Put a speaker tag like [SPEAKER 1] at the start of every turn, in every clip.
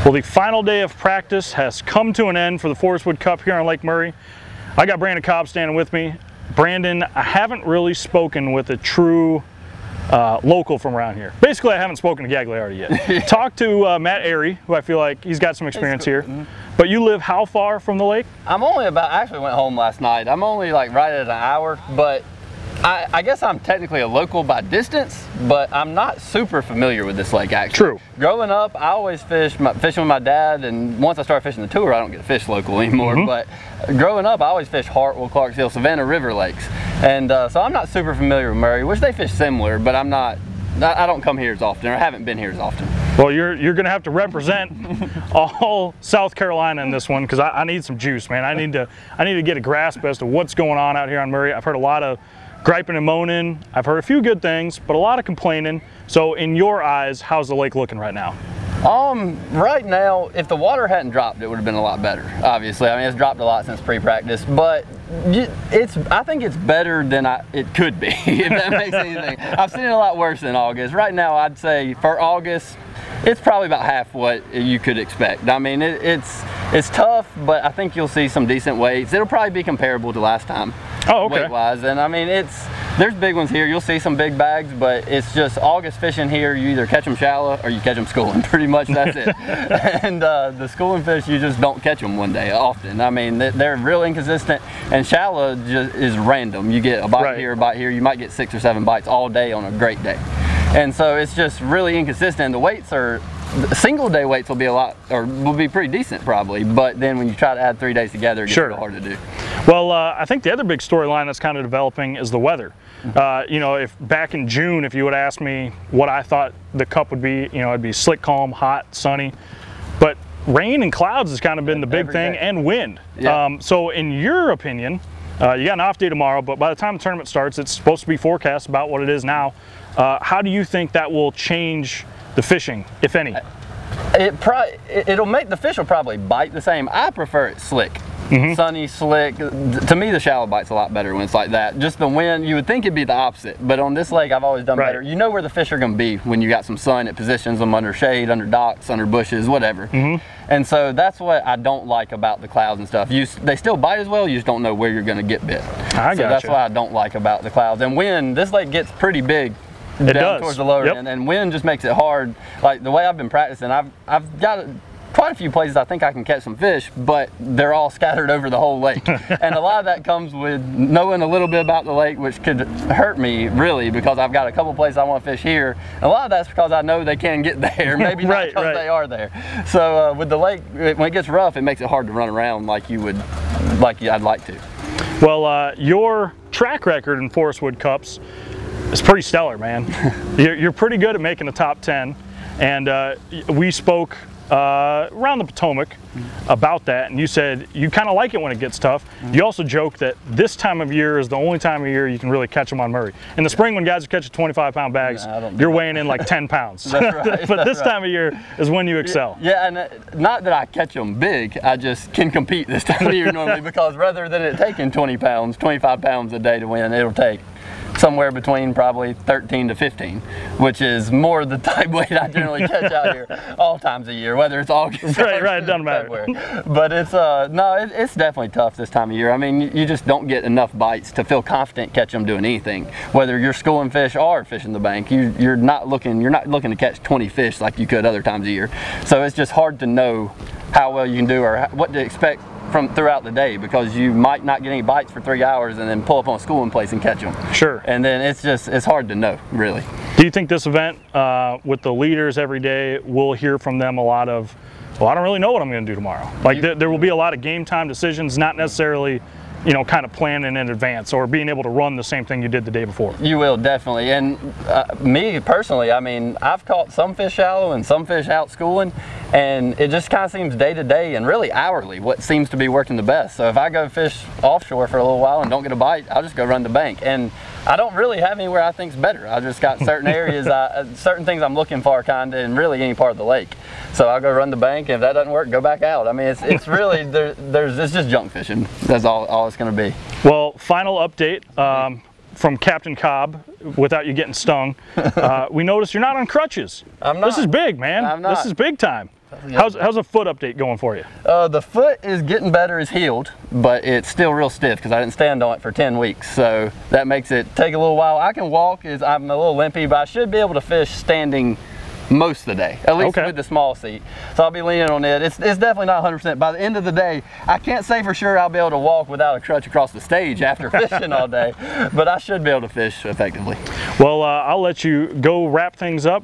[SPEAKER 1] Well, the final day of practice has come to an end for the Forrest Cup here on Lake Murray. I got Brandon Cobb standing with me. Brandon, I haven't really spoken with a true local from around here. Basically, I haven't spoken to Gagliardi yet. Talked to Matt Airy, who I feel like he's got some experience here. But you live how far from the lake?
[SPEAKER 2] I'm only about, I actually went home last night. I'm only like right at an hour, but I guess I'm technically a local by distance, but I'm not super familiar with this lake actually.
[SPEAKER 1] True.
[SPEAKER 2] Growing up, I always fishing with my dad, and once I started fishing the tour, I don't get to fish local anymore. But growing up, I always fished Hartwell, Clarksville, Savannah River lakes. And so I'm not super familiar with Murray, which they fish similar, but I don't come here as often, or I haven't been here as often.
[SPEAKER 1] Well, you're going to have to represent all South Carolina in this one, because I need some juice, man. I need to get a grasp as to what's going on out here on Murray. I've heard a lot of griping and moaning. I've heard a few good things, but a lot of complaining. So in your eyes, how's the lake looking right now?
[SPEAKER 2] Right now, if the water hadn't dropped, it would have been a lot better, obviously. I mean, it's dropped a lot since pre-practice, but I think it's better than it could be, if that makes anything. I've seen it a lot worse than August. Right now, I'd say for August, it's probably about half what you could expect. I mean, it's tough, but I think you'll see some decent weights. It'll probably be comparable to last time.
[SPEAKER 1] Oh, okay.
[SPEAKER 2] Weight-wise, and I mean, there's big ones here. You'll see some big bags, but it's just August fishing here. You either catch them shallow or you catch them schooling. Pretty much that's it. And the schooling fish, you just don't catch them one day often. I mean, they're real inconsistent, and shallow just is random. You get a bite here, a bite here. You might get 6 or 7 bites all day on a great day. And so it's just really inconsistent. The weights are, single day weights will be pretty decent probably, but then when you try to add 3 days together, it gets real hard to do.
[SPEAKER 1] Well, I think the other big storyline that's kind of developing is the weather. You know, if back in June, if you would ask me what I thought the Cup would be, you know, it'd be slick, calm, hot, sunny, but rain and clouds has kind of been the big thing, and wind. Yeah. So in your opinion, you got an off day tomorrow, but by the time the tournament starts, it's supposed to be forecast about what it is now. How do you think that will change the fishing, if any?
[SPEAKER 2] It'll make the fish will probably bite the same. I prefer it slick. Sunny, slick. To me, the shallow bite's a lot better when it's like that. Just the wind, you would think it'd be the opposite, but on this lake, I've always done better. You know where the fish are going to be when you got some sun. It positions them under shade, under docks, under bushes, whatever. And so that's what I don't like about the clouds and stuff. They still bite as well, you just don't know where you're going to get bit. So that's what I don't like about the clouds. And wind, this lake gets pretty big. Down towards the lower end, and wind just makes it hard. Like the way I've been practicing, I've got quite a few places I think I can catch some fish, but they're all scattered over the whole lake. And a lot of that comes with knowing a little bit about the lake, which could hurt me really, because I've got a couple places I want to fish here. And a lot of that's because I know they can get there, maybe not because they are there. So with the lake, when it gets rough, it makes it hard to run around like I'd like to. Well,
[SPEAKER 1] your track record in Forrest Cups, it's pretty stellar, man. You're pretty good at making the top 10, and we spoke around the Potomac about that, and you said you kind of like it when it gets tough. You also joked that this time of year is the only time of year you can really catch them on Murray. In the spring, when guys are catching 25-pound bags, you're weighing in like 10 pounds. That's right. But this time of year is when you excel.
[SPEAKER 2] Yeah, and not that I catch them big, I just can compete this time of year normally, because rather than it taking 20 pounds, 25 pounds a day to win, it'll take somewhere between probably 13 to 15, which is more the type weight I generally catch out here all times of year, whether it's August
[SPEAKER 1] right, it doesn't matter.
[SPEAKER 2] But it's it's definitely tough this time of year. I mean, you just don't get enough bites to feel confident catching them doing anything. Whether you're schooling fish or fishing the bank, you're not looking to catch 20 fish like you could other times of year. So it's just hard to know how well you can do or what to expect from throughout the day, because you might not get any bites for 3 hours and then pull up on a schooling place and catch them.
[SPEAKER 1] Sure.
[SPEAKER 2] And then it's hard to know, really.
[SPEAKER 1] Do you think this event with the leaders every day, we'll hear from them a lot of, well, I don't really know what I'm going to do tomorrow? Like there will be a lot of game time decisions, not necessarily, you know, kind of planning in advance or being able to run the same thing you did the day before.
[SPEAKER 2] You will, definitely. And me personally, I mean, I've caught some fish shallow and some fish out schooling, and it just kind of seems day to day and really hourly what seems to be working the best. So if I go fish offshore for a little while and don't get a bite, I'll just go run the bank. And I don't really have anywhere I think's better. I just got certain areas, certain things I'm looking for kind of in really any part of the lake. So I'll go run the bank, and if that doesn't work, go back out. I mean, it's really, it's just junk fishing. That's all it's going to be.
[SPEAKER 1] Well, final update from Captain Cobb, without you getting stung. We noticed you're not on crutches.
[SPEAKER 2] I'm not.
[SPEAKER 1] This is big, man.
[SPEAKER 2] I'm not.
[SPEAKER 1] This is big time. How's a foot update going for you?
[SPEAKER 2] The foot is getting better, is healed, but it's still real stiff because I didn't stand on it for 10 weeks. So that makes it take a little while. I can walk, I'm a little limpy, but I should be able to fish standing most of the day, at least with the small seat. So I'll be leaning on it. It's definitely not 100%. By the end of the day, I can't say for sure I'll be able to walk without a crutch across the stage after fishing all day, but I should be able to fish effectively.
[SPEAKER 1] Well, I'll let you go wrap things up,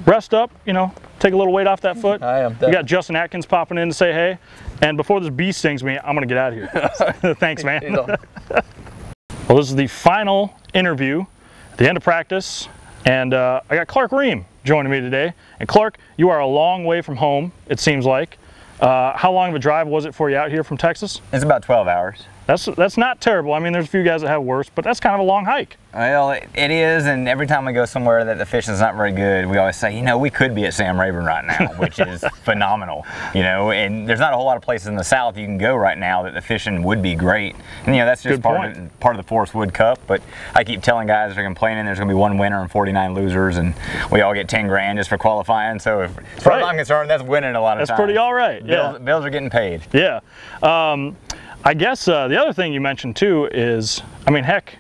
[SPEAKER 1] rest up, you know, take a little weight off that foot.
[SPEAKER 2] I am.
[SPEAKER 1] We got Justin Atkins popping in to say hey, and before this bee stings me, I'm gonna get out of here. Thanks, man. Well, this is the final interview at the end of practice, and I got Clark Reehm joining me today. And Clark, you are a long way from home, it seems like. How long of a drive was it for you out here from Texas?
[SPEAKER 3] It's about 12 hours.
[SPEAKER 1] That's not terrible. I mean, there's a few guys that have worse, but that's kind of a long hike.
[SPEAKER 3] Well, it is, and every time we go somewhere that the fishing's not very good, we always say, you know, we could be at Sam Rayburn right now, which is phenomenal, you know, and there's not a whole lot of places in the South you can go right now that the fishing would be great. And, you know, that's just part of the Forrest Wood Cup, but I keep telling guys that are complaining there's going to be one winner and 49 losers, and we all get 10 grand just for qualifying, so as far as I'm concerned, that's winning a lot of times.
[SPEAKER 1] That's pretty all right, yeah.
[SPEAKER 3] Bills are getting paid.
[SPEAKER 1] Yeah. I guess the other thing you mentioned too is, I mean, heck,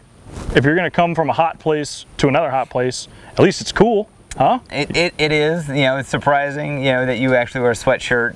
[SPEAKER 1] if you're going to come from a hot place to another hot place, at least it's cool, huh?
[SPEAKER 3] It is. You know, it's surprising, you know, that you actually wear a sweatshirt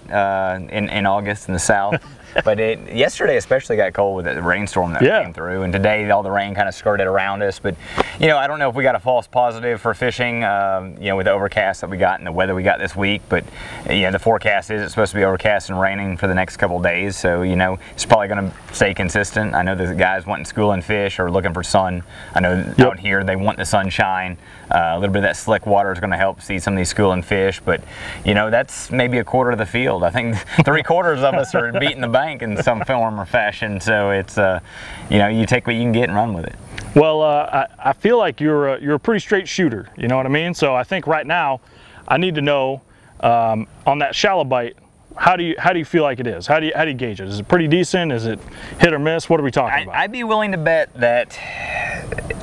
[SPEAKER 3] in August in the South. But yesterday especially got cold with the rainstorm that came through, and today all the rain kind of skirted around us. But you know, I don't know if we got a false positive for fishing, you know, with the overcast that we got and the weather we got this week. But you know, the forecast is it's supposed to be overcast and raining for the next couple of days, so you know, it's probably going to stay consistent. I know the guys wanting school and fish or looking for sun. I know out here they want the sunshine. A little bit of that slick water is going to help see some of these school and fish, but you know, that's maybe a quarter of the field. I think 3/4 of us are beating the bank in some form or fashion. So it's you know, you take what you can get and run with it.
[SPEAKER 1] Well, I feel like you're a pretty straight shooter. You know what I mean? So I think right now, I need to know on that shallow bite. How do you feel like it is? How do you gauge it? Is it pretty decent? Is it hit or miss? What are we talking about?
[SPEAKER 3] I'd be willing to bet that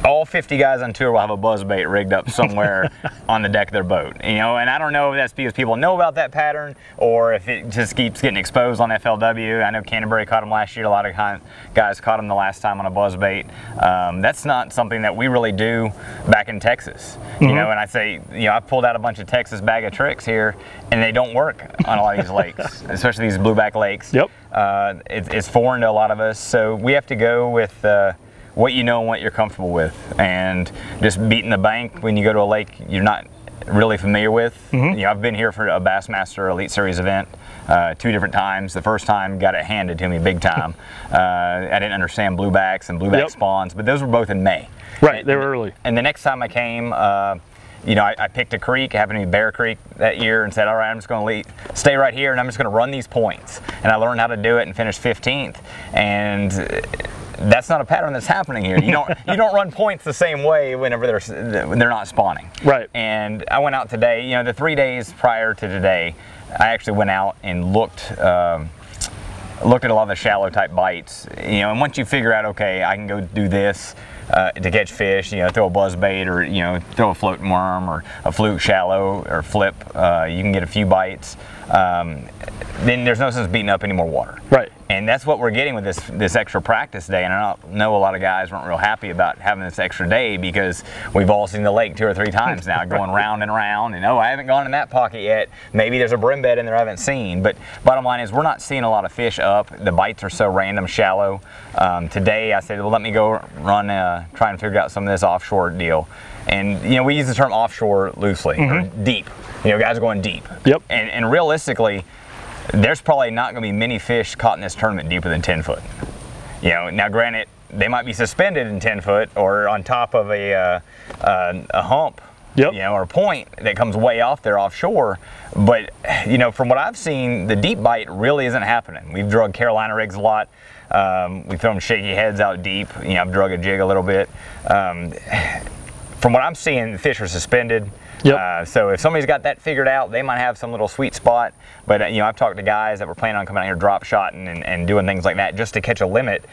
[SPEAKER 3] all 50 guys on tour will have a buzzbait rigged up somewhere on the deck of their boat. You know, and I don't know if that's because people know about that pattern or if it just keeps getting exposed on FLW. I know Canterbury caught them last year. A lot of guys caught them the last time on a buzzbait. That's not something that we really do back in Texas. You know, and I say, you know, I pulled out a bunch of Texas bag of tricks here, and they don't work on a lot of these lakes, especially these blueback lakes. Yep. It's foreign to a lot of us, so we have to go with what you know and what you're comfortable with, and just beating the bank when you go to a lake you're not really familiar with. You know, I've been here for a Bassmaster Elite Series event 2 different times. The first time got it handed to me big time. I didn't understand bluebacks and blueback spawns, but those were both in May.
[SPEAKER 1] Right, they were early. And
[SPEAKER 3] the next time I came, you know, I picked a creek, happened to be Bear Creek that year, and said, all right, I'm just going to stay right here and I'm just going to run these points. And I learned how to do it and finished 15th. And that's not a pattern that's happening here. You don't run points the same way whenever they're not spawning. Right. And I went out today, you know, the 3 days prior to today, I actually went out and looked at a lot of the shallow type bites. You know, and once you figure out, okay, I can go do this to catch fish, you know, throw a buzzbait or, you know, throw a floating worm or a fluke shallow or flip, you can get a few bites. Then there's no sense beating up any more water. Right. And that's what we're getting with this extra practice day. And I know a lot of guys weren't real happy about having this extra day because we've all seen the lake 2 or 3 times now, going round and around. And oh, I haven't gone in that pocket yet. Maybe there's a brim bed in there I haven't seen. But bottom line is we're not seeing a lot of fish up. The bites are so random, shallow. Today I said, well, let me go run, try and figure out some of this offshore deal. And you know, we use the term offshore loosely, or deep. You know, guys are going deep. Yep. And realistically, there's probably not going to be many fish caught in this tournament deeper than 10 foot. You know, now granted, they might be suspended in 10 foot or on top of a hump, you know, or a point that comes way off there offshore. But, you know, from what I've seen, the deep bite really isn't happening. We've drug Carolina rigs a lot. We've thrown shaky heads out deep. You know, I've drug a jig a little bit. From what I'm seeing, the fish are suspended. Yep. So if somebody's got that figured out, they might have some little sweet spot. But you know, I've talked to guys that were planning on coming out here drop shotting and doing things like that just to catch a limit.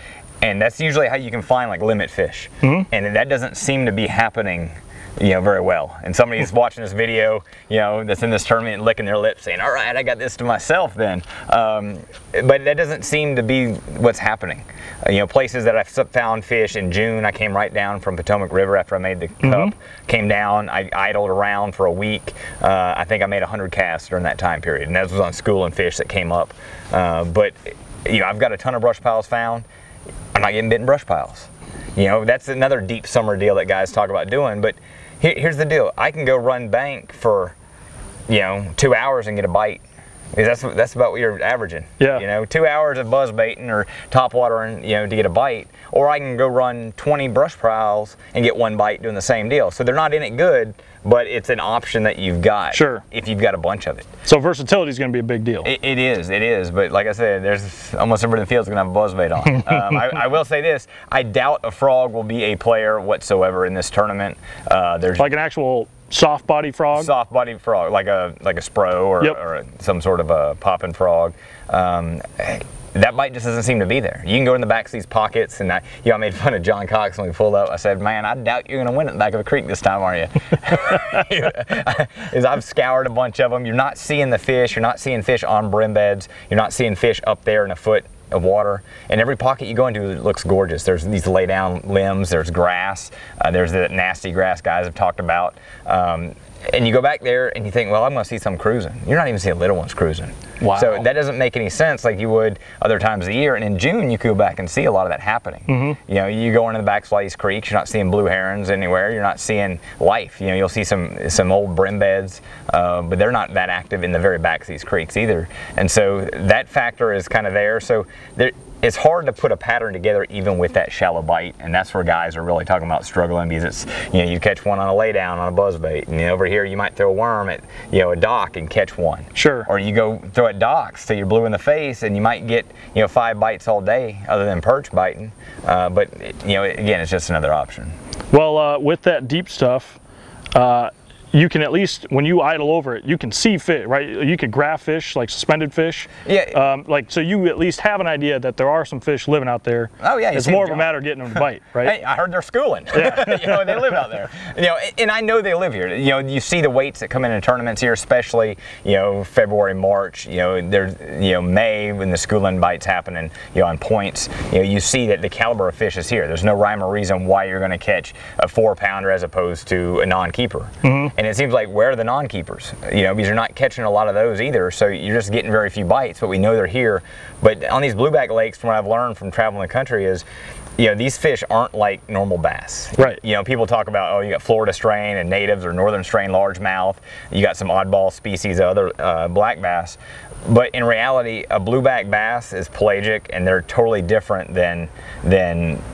[SPEAKER 3] And that's usually how you can find like limit fish. And that doesn't seem to be happening very well. And somebody's watching this video, that's in this tournament and licking their lips saying, all right, I got this to myself then. But that doesn't seem to be what's happening. Places that I've found fish in June, I came right down from Potomac River after I made the cup, came down, I idled around for a week. I think I made 100 casts during that time period, and that was on schooling fish that came up. But I've got a ton of brush piles found. I'm not getting bit in brush piles. That's another deep summer deal that guys talk about doing. But here's the deal. I can go run bank for, 2 hours and get a bite. That's about what you're averaging.
[SPEAKER 1] Yeah. 2
[SPEAKER 3] hours of buzz baiting or top watering, to get a bite. Or I can go run 20 brush piles and get 1 bite doing the same deal. So they're not in it good, but it's an option that you've got.
[SPEAKER 1] Sure.
[SPEAKER 3] If you've got a bunch of it.
[SPEAKER 1] So versatility is going to be a big deal.
[SPEAKER 3] It is. But like I said, there's almost everybody in the field is going to have a buzz bait on. I will say this: I doubt a frog will be a player whatsoever in this tournament. There's
[SPEAKER 1] like an actual soft body frog.
[SPEAKER 3] Soft body frog, like a spro or some sort of a popping frog. That bite just doesn't seem to be there. You can go in the back of these pockets, and I made fun of John Cox when we pulled up. I said, man, I doubt you're going to win at the back of a creek this time, are you? I've scoured a bunch of them. You're not seeing the fish. You're not seeing fish on brim beds. You're not seeing fish up there in a foot of water. And every pocket you go into looks gorgeous. There's these lay down limbs. There's grass. There's the nasty grass guys have talked about. And you go back there and you think, well, I'm going to see some cruising. You're not even seeing little ones cruising.
[SPEAKER 1] Wow.
[SPEAKER 3] So that doesn't make any sense like you would other times of the year. And in June, you could go back and see a lot of that happening. You go into the back of these creeks, you're not seeing blue herons anywhere. You're not seeing life. You'll see some old brim beds, but they're not that active in the very back of these creeks either. And so that factor is kind of there. So it's hard to put a pattern together even with that shallow bite, and that's where guys are really talking about struggling, because it's, you catch one on a lay down on a buzz bait, and over here you might throw a worm at a dock and catch one.
[SPEAKER 1] Sure.
[SPEAKER 3] Or you go throw at docks till you're blue in the face and you might get 5 bites all day other than perch biting. But again, it's just another option.
[SPEAKER 1] Well, with that deep stuff, you can at least, when you idle over it, you can see fish, right? You could graph fish, like suspended fish.
[SPEAKER 3] Yeah.
[SPEAKER 1] So you at least have an idea that there are some fish living out there.
[SPEAKER 3] Oh yeah.
[SPEAKER 1] It's more of a matter of getting them to bite, right?
[SPEAKER 3] Hey, I heard they're schooling. Yeah. They live out there. And I know they live here. You see the weights that come in tournaments here, especially February, March. There's May when the schooling bites happening. On points. You see that the caliber of fish is here. There's no rhyme or reason why you're going to catch a 4-pounder as opposed to a non-keeper. And it seems like, where are the non-keepers? Because you're not catching a lot of those either, so you're just getting very few bites, but we know they're here. But on these blueback lakes, from what I've learned from traveling the country is, these fish aren't like normal bass.
[SPEAKER 1] Right.
[SPEAKER 3] People talk about, oh, you got Florida strain and natives or northern strain largemouth. You got some oddball species of other black bass. But in reality, a blueback bass is pelagic, and they're totally different than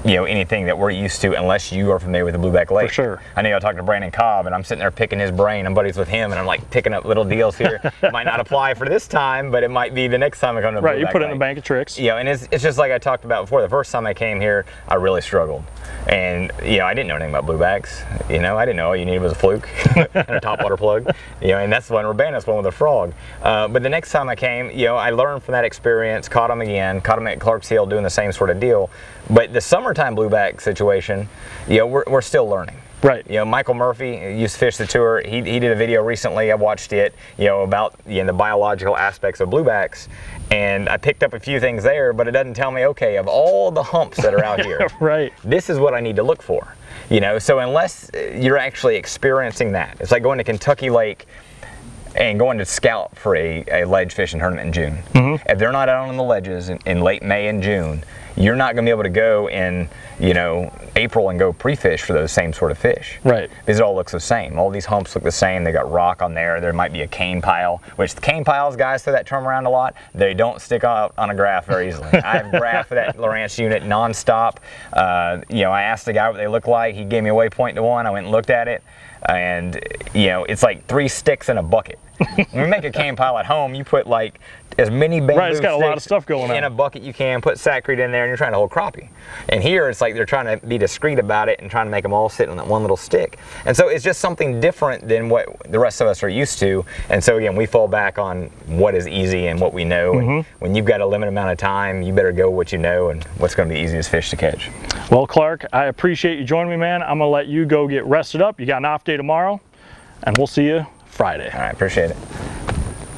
[SPEAKER 3] anything that we're used to, unless you are familiar with the blueback lake.
[SPEAKER 1] For sure.
[SPEAKER 3] I know I talked to Brandon Cobb, and I'm sitting there picking his brain. I'm buddies with him, and I'm like picking up little deals here. It might not apply for this time, but it might be the next time I come to
[SPEAKER 1] Right,
[SPEAKER 3] blueback
[SPEAKER 1] you put it
[SPEAKER 3] lake.
[SPEAKER 1] in the bank of tricks.
[SPEAKER 3] And it's just like I talked about before. The first time I came here, I really struggled. And, I didn't know anything about bluebacks. I didn't know all you needed was a fluke and a topwater plug. And that's the one Urbana's one with a frog. But the next time I came, I learned from that experience, caught them at Clark's Hill doing the same sort of deal. But the summertime blueback situation, we're still learning.
[SPEAKER 1] Right.
[SPEAKER 3] Michael Murphy used to fish the tour. He did a video recently. I watched it, about the biological aspects of bluebacks, and I picked up a few things there, but it doesn't tell me, okay, of all the humps that are out here,
[SPEAKER 1] right,
[SPEAKER 3] this is what I need to look for. So unless you're actually experiencing that, it's like going to Kentucky Lake and going to scout for a ledge fishing tournament in June. If they're not out on the ledges in late May and June, you're not going to be able to go in, April and go pre-fish for those same sort of fish.
[SPEAKER 1] Right.
[SPEAKER 3] Because it all looks the same. All these humps look the same. They got rock on there. There might be a cane pile, which the cane piles, guys throw that term around a lot. They don't stick out on a graph very easily. I have graphed that Lowrance unit nonstop. I asked the guy what they look like. He gave me a waypoint to one. I went and looked at it. And, it's like 3 sticks in a bucket. When we make a cane pile at home, you put like as many bamboo
[SPEAKER 1] Right, it's got a lot of
[SPEAKER 3] sticks
[SPEAKER 1] stuff going
[SPEAKER 3] in
[SPEAKER 1] on.
[SPEAKER 3] a bucket you can, put saccharine in there, and you're trying to hold crappie. And here it's like they're trying to be discreet about it and trying to make them all sit on that one little stick. And so it's just something different than what the rest of us are used to. And so again, we fall back on what is easy and what we know. And when you've got a limited amount of time, you better go with what you know and what's going to be easiest fish to catch.
[SPEAKER 1] Well, Clark, I appreciate you joining me, man. I'm going to let you go get rested up. You got an off day tomorrow, and we'll see you Friday.
[SPEAKER 3] All right, appreciate it.